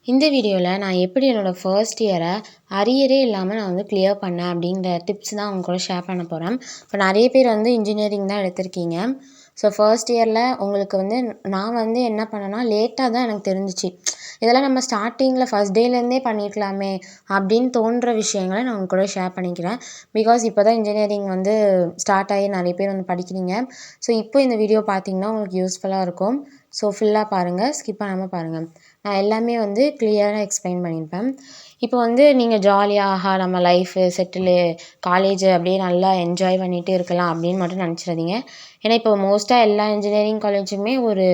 இந்த வீடியோவில் நான் எப்படி என்னோடய ஃபர்ஸ்ட் இயரை அரியரே இல்லாமல் நான் வந்து கிளியர் பண்ணேன் அப்படிங்கிற டிப்ஸ் தான் அவங்க கூட ஷேர் பண்ண போகிறேன். இப்போ நிறைய பேர் வந்து இன்ஜினியரிங் தான் எடுத்திருக்கீங்க. ஸோ ஃபர்ஸ்ட் இயரில் உங்களுக்கு வந்து நான் வந்து என்ன பண்ணேன்னா லேட்டாக தான் எனக்கு தெரிஞ்சிச்சு. இதெல்லாம் நம்ம ஸ்டார்டிங்கில் ஃபஸ்ட் டேலேருந்தே பண்ணியிருக்கலாமே அப்படின்னு தோன்ற விஷயங்களை நான் உங்க கூட ஷேர் பண்ணிக்கிறேன். பிகாஸ் இப்போ தான் இன்ஜினியரிங் வந்து ஸ்டார்ட் ஆகி நிறைய பேர் வந்து படிக்கிறீங்க. ஸோ இப்போ இந்த வீடியோ பார்த்தீங்கன்னா உங்களுக்கு யூஸ்ஃபுல்லாக இருக்கும். ஸோ ஃபுல்லாக பாருங்கள், ஸ்கிப் பண்ணாமல் பாருங்கள். நான் எல்லாமே வந்து கிளியராக எக்ஸ்பிளைன் பண்ணியிருப்பேன். இப்போ வந்து நீங்கள் ஜாலியாக நம்ம லைஃபு செட்டிலு காலேஜு அப்படியே நல்லா என்ஜாய் பண்ணிகிட்டே இருக்கலாம் அப்படின்னு மட்டும் நினச்சிடாதீங்க. ஏன்னா இப்போ மோஸ்ட்டாக எல்லா இன்ஜினியரிங் காலேஜுமே ஒரு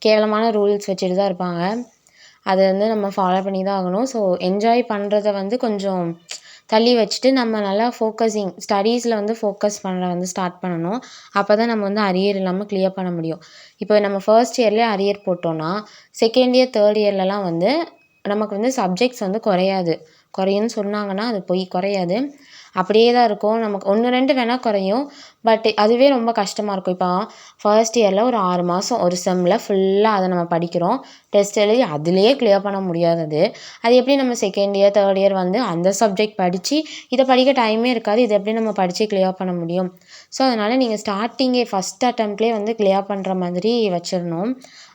கேவலமான ரூல்ஸ் வச்சுட்டு தான் இருப்பாங்க. அதை வந்து நம்ம ஃபாலோ பண்ணி தான் ஆகணும். ஸோ என்ஜாய் பண்ணுறத வந்து கொஞ்சம் தள்ளி வச்சுட்டு நம்ம நல்லா ஃபோக்கஸிங் ஸ்டடீஸில் வந்து ஃபோக்கஸ் பண்ண வந்து ஸ்டார்ட் பண்ணணும். அப்போ தான் நம்ம வந்து அரியர் இல்லாமல் கிளியர் பண்ண முடியும். இப்போ நம்ம ஃபர்ஸ்ட் இயர்லேயே அரியர் போட்டோன்னா செகண்ட் இயர் தேர்ட் இயர்லலாம் வந்து நமக்கு வந்து சப்ஜெக்ட்ஸ் வந்து குறையும்னு சொன்னாங்கன்னா அது பொய், குறையாது. அப்படியே தான் இருக்கும். நமக்கு 1, 2 வேணால் குறையும். பட் அதுவே ரொம்ப கஷ்டமாக இருக்கும். இப்போ ஃபர்ஸ்ட் இயரில் ஒரு 6 மாதம் ஒரு செம்மில் ஃபுல்லாக அதை நம்ம படிக்கிறோம். டெஸ்ட் எழுதி அதிலேயே கிளியர் பண்ண முடியாதது. அது எப்படி நம்ம செகண்ட் இயர் தேர்ட் இயர் வந்து அந்த சப்ஜெக்ட் படித்து இதை படிக்க டைமே இருக்காது. இதை எப்படி நம்ம படித்து கிளியர் பண்ண முடியும்? ஸோ அதனால் நீங்கள் ஸ்டார்டிங்கே ஃபஸ்ட் அட்டெம்ப்ட்லேயே வந்து கிளியர் பண்ணுற மாதிரி வச்சிடணும்.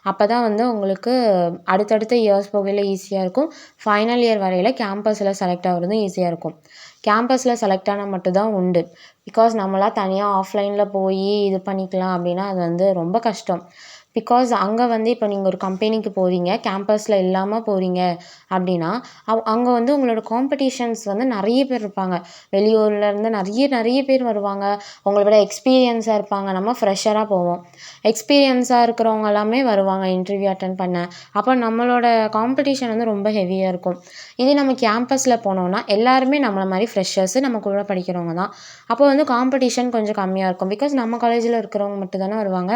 அப்போ தான் வந்து உங்களுக்கு அடுத்தடுத்த இயர்ஸ் போகையில் ஈஸியாக இருக்கும். ஃபைனல் இயர் வரையில் கேம்பஸில் செலக்ட் ஆகுறதும் ஈஸியாக இருக்கும். கேம்பஸில் செலக்ட் ஆனால் மட்டும்தான் உண்டு. பிகாஸ் நம்மளாம் தனியாக ஆஃப்லைனில் போய் இது பண்ணிக்கலாம் அப்படின்னா அது வந்து ரொம்ப கஷ்டம். பிகாஸ் அங்கே வந்து இப்போ நீங்கள் ஒரு கம்பெனிக்கு போகிறீங்க, கேம்பஸில் இல்லாமல் போகிறீங்க அப்படின்னா அங்கே வந்து உங்களோட காம்படிஷன்ஸ் வந்து நிறைய பேர் இருப்பாங்க. வெளியூர்லேருந்து நிறைய பேர் வருவாங்க. உங்களை விட எக்ஸ்பீரியன்ஸாக இருப்பாங்க. நம்ம ஃப்ரெஷராக போவோம். எக்ஸ்பீரியன்ஸாக இருக்கிறவங்க எல்லாமே வருவாங்க இன்டர்வியூ அட்டன் பண்ண. அப்போ நம்மளோட காம்படிஷன் வந்து ரொம்ப ஹெவியாக இருக்கும். இதே நம்ம கேம்பஸில் போனோம்னா எல்லாருமே நம்மளை மாதிரி ஃப்ரெஷர்ஸு, நம்ம கூட படிக்கிறவங்க தான். அப்போ வந்து காம்படிஷன் கொஞ்சம் கம்மியாக இருக்கும். பிகாஸ் நம்ம காலேஜில் இருக்கிறவங்க மட்டும் தானே வருவாங்க.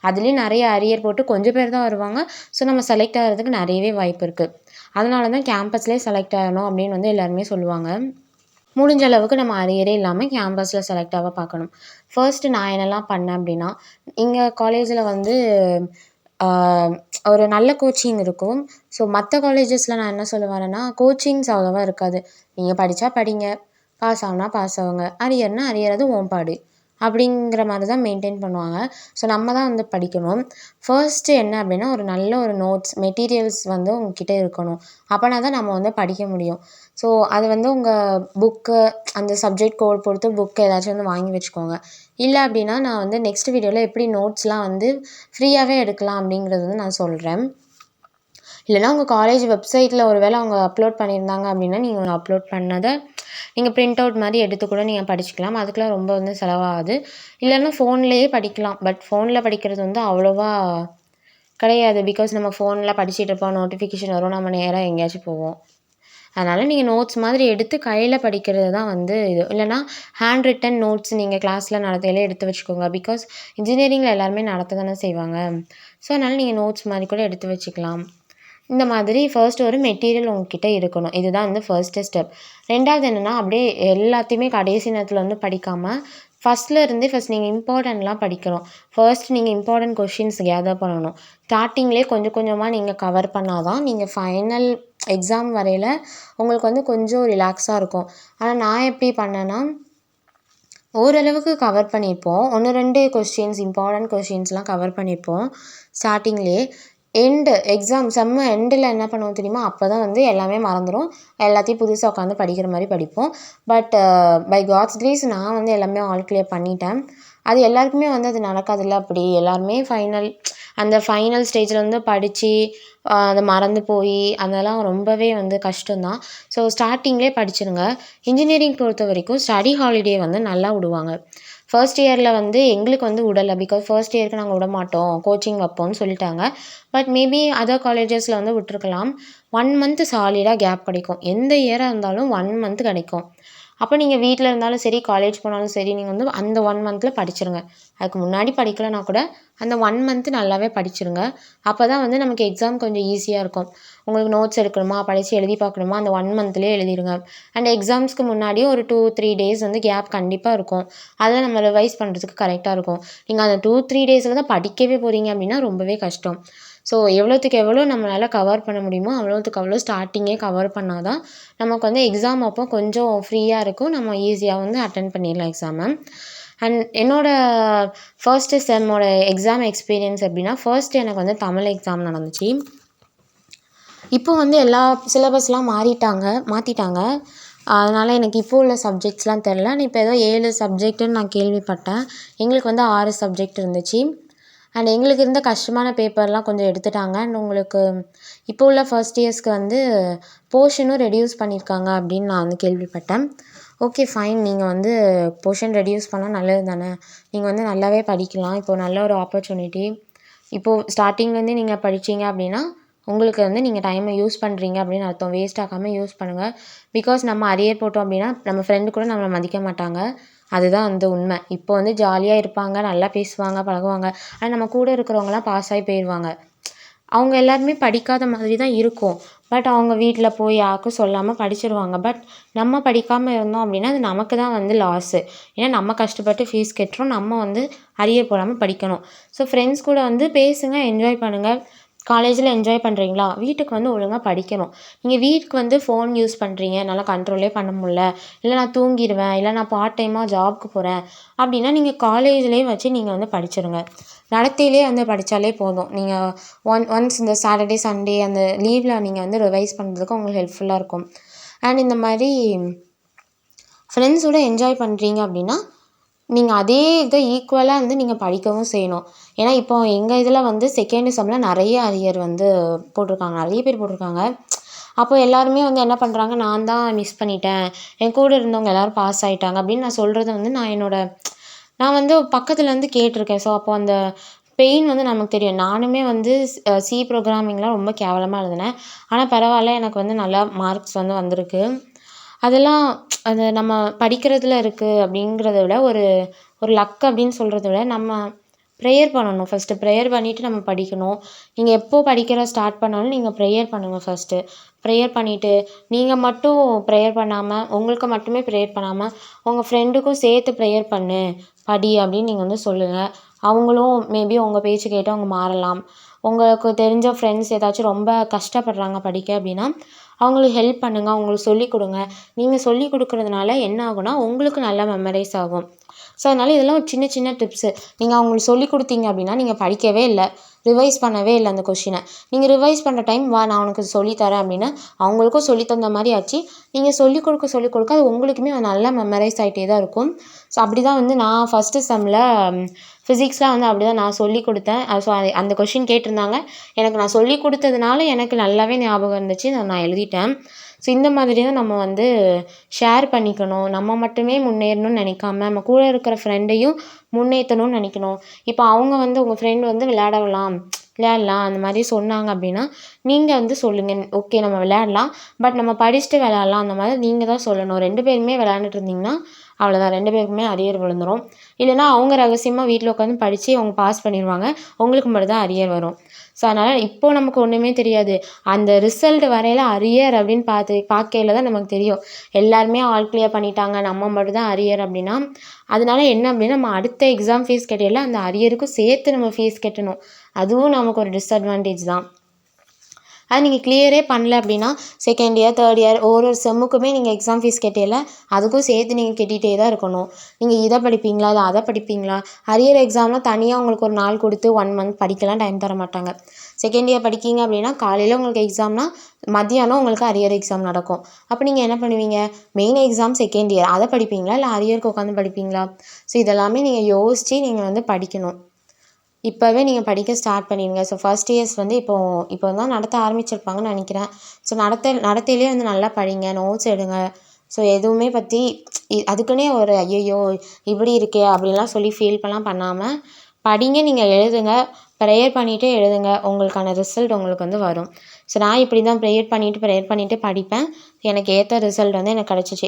அதுலேயும் நிறைய அரியர் போட்டு கொஞ்சம் பேர் தான் வருவாங்க. ஸோ நம்ம செலக்ட் ஆகிறதுக்கு நிறையவே வாய்ப்பு இருக்குது. அதனால தான் கேம்பஸ்லேயே செலக்ட் ஆகணும் அப்படின்னு வந்து எல்லாருமே சொல்லுவாங்க. முடிஞ்ச அளவுக்கு நம்ம அரியரே இல்லாமல் கேம்பஸில் செலக்ட் ஆக பார்க்கணும். ஃபர்ஸ்ட்டு நான் என்னெல்லாம் பண்ணேன் அப்படின்னா, எங்கள் காலேஜில் வந்து ஒரு நல்ல கோச்சிங் இருக்கும். ஸோ மற்ற காலேஜஸில் நான் என்ன சொல்ல வரேன்னா, கோச்சிங்ஸ் அவ்வளோவா இருக்காது. நீங்கள் படித்தா படிங்க, பாஸ் ஆகுனா பாஸ் ஆகுங்க, அரியர்னா அரியர், அது உன் பாடு அப்படிங்கிற மாதிரி தான் மெயின்டைன் பண்ணுவாங்க. ஸோ நம்ம தான் வந்து படிக்கணும். ஃபர்ஸ்ட்டு என்ன அப்படின்னா, ஒரு நல்ல ஒரு நோட்ஸ் மெட்டீரியல்ஸ் வந்து உங்ககிட்ட இருக்கணும். அப்போனா தான் நம்ம வந்து படிக்க முடியும். ஸோ அது வந்து உங்கள் புக்கு அந்த சப்ஜெக்ட் கோட் பொறுத்து புக்கு ஏதாச்சும் வந்து வாங்கி வச்சுக்கோங்க. இல்லை அப்படின்னா நான் வந்து நெக்ஸ்ட் வீடியோவில் எப்படி நோட்ஸ்லாம் வந்து ஃப்ரீயாகவே எடுக்கலாம் அப்படிங்கிறது வந்து நான் சொல்கிறேன். இல்லைனா உங்கள் காலேஜ் வெப்சைட்டில் ஒரு வேளை அவங்க அப்லோட் பண்ணியிருந்தாங்க அப்படின்னா நீங்கள் அப்லோட் பண்ணதை நீங்கள் பிரிண்ட் அவுட் மாதிரி எடுத்து கூட நீங்கள் படிச்சுக்கலாம். அதுக்கெலாம் ரொம்ப வந்து செலவாகாது. இல்லைன்னா ஃபோன்லேயே படிக்கலாம். பட் ஃபோனில் படிக்கிறது வந்து அவ்வளோவா கிடையாது. பிகாஸ் நம்ம ஃபோனில் படிச்சுட்டு இருப்போம், நோட்டிஃபிகேஷன் வரும், நம்ம நேராக எங்கேயாச்சும் போவோம். அதனால் நீங்கள் நோட்ஸ் மாதிரி எடுத்து கையில் படிக்கிறது தான் வந்து இது. இல்லைனா ஹேண்ட் ரிட்டன் நோட்ஸ் நீங்கள் கிளாஸில் நடத்தையிலே எடுத்து வச்சுக்கோங்க. பிகாஸ் இன்ஜினியரிங்கில் எல்லாருமே நடத்த தானே செய்வாங்க. ஸோ அதனால் நீங்கள் நோட்ஸ் மாதிரி கூட எடுத்து வச்சுக்கலாம். இந்த மாதிரி ஃபர்ஸ்ட் ஒரு மெட்டீரியல் உங்ககிட்ட இருக்கணும். இதுதான் வந்து ஃபர்ஸ்ட்டு ஸ்டெப். ரெண்டாவது என்னென்னா, அப்படியே எல்லாத்தையுமே கடைசி நேரத்தில் வந்து படிக்காமல் ஃபஸ்ட் நீங்கள் இம்பார்ட்டன்ட்லாம் படிக்கணும். ஃபர்ஸ்ட் நீங்கள் இம்பார்ட்டன்ட் கொஷின்ஸ் கேதர் பண்ணணும். ஸ்டார்டிங்லேயே கொஞ்சம் கொஞ்சமாக நீங்கள் கவர் பண்ணால் தான் நீங்கள் ஃபைனல் எக்ஸாம் வரையில் உங்களுக்கு வந்து கொஞ்சம் ரிலாக்ஸாக இருக்கும். ஆனால் நான் எப்படி பண்ணேன்னா, ஓரளவுக்கு கவர் பண்ணியிருப்போம். 1, 2 கொஸ்டின்ஸ் இம்பார்ட்டன்ட் கொஸ்டின்ஸ்லாம் கவர் பண்ணியிருப்போம் ஸ்டார்டிங்லேயே. எக்ஸாம் செம்ம எண்டில் என்ன பண்ணுவோம் தெரியுமா? அப்போ தான் வந்து எல்லாமே மறந்துடும். எல்லாத்தையும் புதுசாக உட்காந்து படிக்கிற மாதிரி படிப்போம். பட் பை காட்ஸ் கிரேஸ் நான் வந்து எல்லாமே ஆல் கிளியர் பண்ணிட்டேன். அது எல்லாருக்குமே வந்து அது நடக்காதுல்ல. அப்படி எல்லாருமே அந்த ஃபைனல் ஸ்டேஜில் வந்து படித்து அதை மறந்து போய் அதெல்லாம் ரொம்பவே வந்து கஷ்டம்தான். ஸோ ஸ்டார்டிங்லேயே படிச்சிருங்க. இன்ஜினியரிங் பொறுத்த வரைக்கும் ஸ்டடி ஹாலிடே வந்து நல்லா விடுவாங்க. ஃபர்ஸ்ட் இயரில் வந்து எங்களுக்கு வந்து விடலை. பிகாஸ் ஃபர்ஸ்ட் இயருக்கு நாங்கள் விட மாட்டோம், கோச்சிங் வைப்போம்னு சொல்லிட்டாங்க. பட் மேபி அதர் காலேஜஸில் வந்து விட்டுருக்கலாம். 1 மந்த் சாலிடாக கேப் கிடைக்கும். எந்த இயராக இருந்தாலும் 1 மந்த் கிடைக்கும். அப்போ நீங்கள் வீட்டில் இருந்தாலும் சரி, காலேஜ் போனாலும் சரி, நீங்கள் வந்து அந்த 1 மந்தில் படிச்சிருங்க. அதுக்கு முன்னாடி படிக்கலைன்னா கூட அந்த 1 மந்த் நல்லாவே படிச்சிருங்க. அப்போ தான் வந்து நமக்கு எக்ஸாம் கொஞ்சம் ஈஸியாக இருக்கும். உங்களுக்கு நோட்ஸ் எடுக்கணுமா, படித்து எழுதி பார்க்கணுமா, அந்த 1 மந்த்லேயே எழுதிடுங்க. அண்ட் எக்ஸாம்ஸ்க்கு முன்னாடியும் ஒரு 2-3 டேஸ் வந்து கேப் கண்டிப்பாக இருக்கும். அதில் நம்ம ரிவைஸ் பண்ணுறதுக்கு கரெக்டாக இருக்கும். நீங்கள் அந்த 2-3 டேஸில் தான் படிக்கவே போகிறீங்க அப்படின்னா ரொம்பவே கஷ்டம். ஸோ எவ்வளோத்துக்கு எவ்வளோ நம்மளால் கவர் பண்ண முடியுமோ அவ்வளோத்துக்கு அவ்வளோ ஸ்டார்டிங்கே கவர் பண்ணால் தான் நமக்கு வந்து எக்ஸாம் அப்போ கொஞ்சம் ஃப்ரீயாக இருக்கும். நம்ம ஈஸியாக வந்து அட்டெண்ட் பண்ணிடலாம் எக்ஸாமை. அண்ட் என்னோடய ஃபர்ஸ்ட்டு செம்மோட எக்ஸாம் எக்ஸ்பீரியன்ஸ் எப்படின்னா, ஃபர்ஸ்ட் எனக்கு வந்து தமிழ் எக்ஸாம் நடந்துச்சு. இப்போ வந்து எல்லா சிலபஸ்லாம் மாற்றிட்டாங்க. அதனால் எனக்கு இப்போ உள்ள சப்ஜெக்ட்ஸ்லாம் தெரில. ஆனால் இப்போ ஏதோ 7 சப்ஜெக்ட்டுன்னு நான் கேள்விப்பட்டேன். எங்களுக்கு வந்து 6 சப்ஜெக்ட் இருந்துச்சு. அண்ட் எங்களுக்கு இருந்த கஷ்டமான பேப்பர்லாம் கொஞ்சம் எடுத்துட்டாங்க. அண்ட் உங்களுக்கு இப்போ உள்ள ஃபர்ஸ்ட் இயர்ஸ்க்கு வந்து போர்ஷனும் ரெடியூஸ் பண்ணியிருக்காங்க அப்படின்னு நான் வந்து கேள்விப்பட்டேன். ஓகே ஃபைன், நீங்கள் வந்து போர்ஷன் ரெடியூஸ் பண்ணால் நல்லது தானே. நீங்கள் வந்து நல்லாவே படிக்கலாம். இப்போது நல்ல ஒரு ஆப்பர்ச்சுனிட்டி. இப்போது ஸ்டார்டிங்லேருந்தே நீங்கள் படித்தீங்க அப்படின்னா உங்களுக்கு வந்து நீங்கள் டைமை யூஸ் பண்ணுறீங்க அப்படின்னு அர்த்தம். வேஸ்ட் ஆகாமல் யூஸ் பண்ணுங்கள். பிகாஸ் நம்ம அரியர் போட்டோம் அப்படின்னா நம்ம ஃப்ரெண்டு கூட நம்மளை மதிக்க மாட்டாங்க. அதுதான் வந்து உண்மை. இப்போ வந்து ஜாலியாக இருப்பாங்க, நல்லா பேசுவாங்க, பழகுவாங்க. ஆனால் நம்ம கூட இருக்கிறவங்களாம் பாஸ் ஆகி போயிடுவாங்க. அவங்க எல்லாருமே படிக்காத மாதிரி தான் இருக்கும். பட் அவங்க வீட்டில் போய் யாருக்கும் சொல்லாமல் படிச்சிருவாங்க. பட் நம்ம படிக்காமல் இருந்தோம் அப்படின்னா அது நமக்கு தான் வந்து லாஸு. ஏன்னா நம்ம கஷ்டப்பட்டு ஃபீஸ் கட்டுறோம். நம்ம வந்து அரியர் போடாமல் படிக்கணும். ஸோ ஃப்ரெண்ட்ஸ் கூட வந்து பேசுங்க, என்ஜாய் பண்ணுங்கள். காலேஜில் என்ஜாய் பண்ணுறீங்களா, வீட்டுக்கு வந்து ஒழுங்காக படிக்கணும். நீங்கள் வீட்டுக்கு வந்து ஃபோன் யூஸ் பண்ணுறீங்க, என்னால் கண்ட்ரோலே பண்ண முடில, இல்லை நான் தூங்கிடுவேன், இல்லை நான் பார்ட் டைமாக ஜாப்க்கு போகிறேன் அப்படின்னா நீங்கள் காலேஜ்லேயே வச்சு நீங்கள் வந்து படிச்சிருங்க. நடத்தையிலே வந்து படித்தாலே போதும். நீங்கள் ஒன்ஸ் இந்த சாட்டர்டே சண்டே அந்த லீவில் நீங்கள் வந்து ரிவைஸ் பண்ணுறதுக்கு உங்களுக்கு ஹெல்ப்ஃபுல்லாக இருக்கும். அண்ட் இந்த மாதிரி ஃப்ரெண்ட்ஸோடு என்ஜாய் பண்ணுறீங்க அப்படின்னா நீங்கள் அதே இதை ஈக்குவலாக வந்து நீங்கள் படிக்கவும் செய்யணும். ஏன்னா இப்போ எங்கள் இதில் வந்து செகண்ட் செம்மில் நிறைய அரியர் வந்து போட்டிருக்காங்க, நிறைய பேர் போட்டிருக்காங்க. அப்போ எல்லாருமே வந்து என்ன பண்ணுறாங்க, நான் தான் மிஸ் பண்ணிட்டேன், என் கூட இருந்தவங்க எல்லோரும் பாஸ் ஆகிட்டாங்க அப்படின்னு நான் சொல்கிறத வந்து நான் வந்து பக்கத்தில் வந்து கேட்டிருக்கேன். ஸோ அப்போ அந்த பெயின் வந்து நமக்கு தெரியும். நானுமே வந்து சி ப்ரோக்ராமிங்லாம் ரொம்ப கேவலமாக எழுதினேன். ஆனால் பரவாயில்ல, எனக்கு வந்து நல்லா மார்க்ஸ் வந்து வந்திருக்கு. அதெல்லாம் அது நம்ம படிக்கிறதுல இருக்குது அப்படிங்கிறத விட ஒரு லக் அப்படின்னு சொல்கிறத விட நம்ம ப்ரேயர் பண்ணணும். ஃபஸ்ட்டு ப்ரேயர் பண்ணிவிட்டு நம்ம படிக்கணும். நீங்கள் எப்போது படிக்கிற ஸ்டார்ட் பண்ணாலும் நீங்கள் ப்ரேயர் பண்ணுங்கள் ஃபஸ்ட்டு. ப்ரேயர் பண்ணிவிட்டு நீங்கள் மட்டும் ப்ரேயர் பண்ணாமல், உங்களுக்கு மட்டுமே ப்ரேயர் பண்ணாமல் உங்கள் ஃப்ரெண்டுக்கும் சேர்த்து ப்ரேயர் பண்ணு, படி அப்படின்னு நீங்கள் வந்து சொல்லுங்கள். அவங்களும் மேபி உங்கள் பேச்சு கேட்டு அவங்க மாறலாம். உங்களுக்கு தெரிஞ்ச ஃப்ரெண்ட்ஸ் ஏதாச்சும் ரொம்ப கஷ்டப்படுறாங்க படிக்க அப்படின்னா அவங்களுக்கு ஹெல்ப் பண்ணுங்கள், அவங்களுக்கு சொல்லிக் கொடுங்க. நீங்கள் சொல்லிக் கொடுக்குறதுனால என்ன ஆகும்னா உங்களுக்கு நல்லா மெமரைஸ் ஆகும். ஸோ அதனால் இதெல்லாம் ஒரு சின்ன சின்ன டிப்ஸு. நீங்கள் அவங்களுக்கு சொல்லிக் கொடுத்தீங்க அப்படின்னா நீங்கள் படிக்கவே இல்லை, ரிவைஸ் பண்ணவே இல்லை அந்த கொஷினை. நீங்கள் ரிவைஸ் பண்ணுற டைம் வா நான் உனக்கு சொல்லித்தரேன் அப்படின்னு அவங்களுக்கும் சொல்லி தந்த மாதிரி ஆச்சு. நீங்கள் சொல்லிக் கொடுக்க அது உங்களுக்குமே நல்லா மெமரைஸ் ஆகிட்டே தான் இருக்கும். ஸோ அப்படி தான் வந்து நான் ஃபஸ்ட்டு செம்மில் ஃபிசிக்ஸ்லாம் வந்து அப்படி தான் நான் சொல்லிக் கொடுத்தேன். ஸோ அந்த கொஷின் கேட்டிருந்தாங்க. எனக்கு நான் சொல்லிக் கொடுத்ததுனால எனக்கு நல்லாவே ஞாபகம் இருந்துச்சு. நான் எழுதிட்டேன். ஸோ இந்த மாதிரி தான் நம்ம வந்து ஷேர் பண்ணிக்கணும். நம்ம மட்டுமே முன்னேறணும்னு நினைக்காம நம்ம கூட இருக்கிற ஃப்ரெண்டையும் முன்னேற்றணும்னு நினைக்கணும். இப்போ அவங்க வந்து உங்கள் ஃப்ரெண்டு வந்து விளையாடலாம் அந்த மாதிரி சொன்னாங்க அப்படின்னா நீங்கள் வந்து சொல்லுங்கள், ஓகே நம்ம விளையாடலாம், பட் நம்ம படிச்சுட்டு விளையாடலாம் அந்த மாதிரி நீங்கள் தான் சொல்லணும். 2 பேருமே விளையாண்டுட்டு இருந்தீங்கன்னா அவ்வளோதான், 2 பேருக்குமே அரியர் விழுந்துடும். இல்லைனா அவங்க ரகசியமாக வீட்டில் உட்காந்து படித்து அவங்க பாஸ் பண்ணிடுவாங்க, உங்களுக்கு மட்டும் தான் அரியர் வரும். ஸோ அதனால் இப்போது நமக்கு ஒன்றுமே தெரியாது. அந்த ரிசல்ட் வரையில் அரியர் அப்படின்னு பார்க்கையில தான் நமக்கு தெரியும். எல்லாருமே ஆல் கிளியர் பண்ணிட்டாங்க, நம்ம மட்டும் தான் அரியர் அப்படின்னா அதனால என்ன அப்படின்னா நம்ம அடுத்த எக்ஸாம் ஃபீஸ் கட்டையில் அந்த அரியருக்கும் சேர்த்து நம்ம ஃபீஸ் கட்டணும். அதுவும் நமக்கு ஒரு டிஸ்அட்வான்டேஜ் தான். அது நீங்கள் கிளியரே பண்ணல அப்படின்னா செகண்ட் இயர் தேர்ட் இயர் ஒரு செம்முக்குமே நீங்கள் எக்ஸாம் ஃபீஸ் கட்டையில் அதுக்கும் சேர்த்து நீங்கள் கட்டிகிட்டே தான் இருக்கணும். நீங்கள் இதை படிப்பீங்களா இல்லை அதை படிப்பீங்களா? அரியர் எக்ஸாம்லாம் தனியாக உங்களுக்கு ஒரு நாள் கொடுத்து 1 மந்த் படிக்கலாம் டைம் தர மாட்டாங்க. செகண்ட் இயர் படிக்கிங்க அப்படின்னா காலையில் உங்களுக்கு எக்ஸாம்னா மத்தியானம் உங்களுக்கு அரியர் எக்ஸாம் நடக்கும். அப்போ நீங்கள் என்ன பண்ணுவீங்க, மெயின் எக்ஸாம் செகண்ட் இயர் அதை படிப்பீங்களா இல்லை அரியருக்கு உட்காந்து படிப்பீங்களா? ஸோ இதெல்லாமே நீங்கள் யோசித்து நீங்கள் வந்து படிக்கணும். இப்போவே நீங்கள் படிக்க ஸ்டார்ட் பண்ணிடுங்க. ஸோ ஃபர்ஸ்ட் இயர்ஸ் வந்து இப்போ தான் நடத்த ஆரம்பிச்சிருப்பாங்கன்னு நினைக்கிறேன். ஸோ நடத்தையிலே வந்து நல்லா படிங்க, நோட்ஸ் எடுங்க. ஸோ எதுவுமே பற்றி அதுக்குன்னே ஒரு ஐயையோ இப்படி இருக்கே அப்படின்லாம் சொல்லி ஃபீல் பண்ணாமல் படிங்க, நீங்கள் எழுதுங்க, ப்ரேயர் பண்ணிகிட்டே எழுதுங்க, உங்களுக்கான ரிசல்ட் உங்களுக்கு வந்து வரும். ஸோ நான் இப்படி தான் ப்ரேயர் பண்ணிவிட்டு படிப்பேன். எனக்கு ஏற்ற ரிசல்ட் வந்து எனக்கு கிடச்சிச்சு.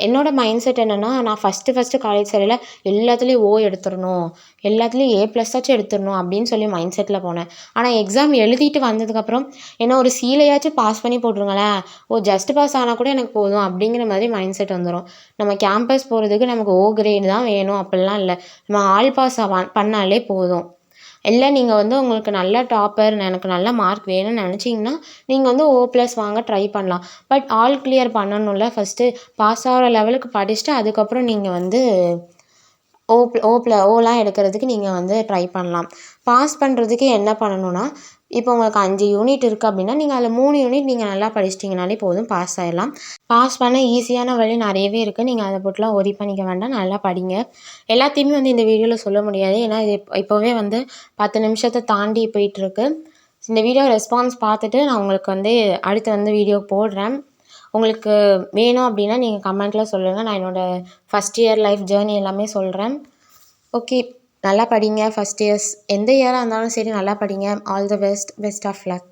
என்னோடய மைண்ட் செட் என்னென்னா, நான் ஃபஸ்ட்டு காலேஜ் சரியில் எல்லாத்துலேயும் ஓ எடுத்துடணும், எல்லாத்துலேயும் A+ஆச்சும் எடுத்துடணும் அப்படின்னு சொல்லி மைண்ட் செட்டில் போனேன். ஆனால் எக்ஸாம் எழுதிட்டு வந்ததுக்கப்புறம் என்ன ஒரு சீலையாச்சும் பாஸ் பண்ணி போட்டுருங்களேன், ஜஸ்ட் பாஸ் ஆனால் கூட எனக்கு போதும் அப்படிங்கிற மாதிரி மைண்ட் செட் வந்துடும். நம்ம கேம்பஸ் போகிறதுக்கு நமக்கு O கிரேடு தான் வேணும் அப்படிலாம் இல்லை, நம்ம ஆல் பாஸ் பண்ணாலே போதும். இல்லை நீங்கள் வந்து உங்களுக்கு நல்ல டாப்பர் எனக்கு நல்ல மார்க் வேணும்னு நினச்சிங்கன்னா நீங்கள் வந்து O+ வாங்க ட்ரை பண்ணலாம். பட் ஆல் கிளியர் பண்ணணும்ல, ஃபஸ்ட்டு பாஸ் ஆகிற லெவலுக்கு படிச்சுட்டு அதுக்கப்புறம் நீங்கள் வந்து ஓலாம் எடுக்கிறதுக்கு நீங்கள் வந்து ட்ரை பண்ணலாம். பாஸ் பண்ணுறதுக்கு என்ன பண்ணணும்னா, இப்போ உங்களுக்கு 5 யூனிட் இருக்குது அப்படின்னா நீங்கள் அதில் 3 யூனிட் நீங்கள் நல்லா படிச்சிட்டிங்கனாலே போதும், பாஸ் ஆகிடலாம். பாஸ் பண்ண ஈஸியான வழி நிறையவே இருக்குது. நீங்கள் அதை போட்டுலாம் ஒரி பண்ணிக்க வேண்டாம், நல்லா படிங்க. எல்லாத்தையுமே வந்து இந்த வீடியோவில் சொல்ல முடியாது, ஏன்னா இது இப்போவே வந்து 10 நிமிஷத்தை தாண்டி போயிட்டுருக்கு. இந்த வீடியோ ரெஸ்பான்ஸ் பார்த்துட்டு நான் உங்களுக்கு வந்து அடுத்து வந்து வீடியோ போடுறேன். உங்களுக்கு வேணும் அப்படின்னா நீங்கள் கமெண்ட்டில் சொல்லுங்கள். நான் என்னோடய ஃபஸ்ட் இயர் லைஃப் ஜேர்னி எல்லாமே சொல்கிறேன். ஓகே, நல்லா படிங்க. ஃபஸ்ட் இயர்ஸ் எந்த இயராக இருந்தாலும் சரி நல்லா படிங்க. All the best of luck.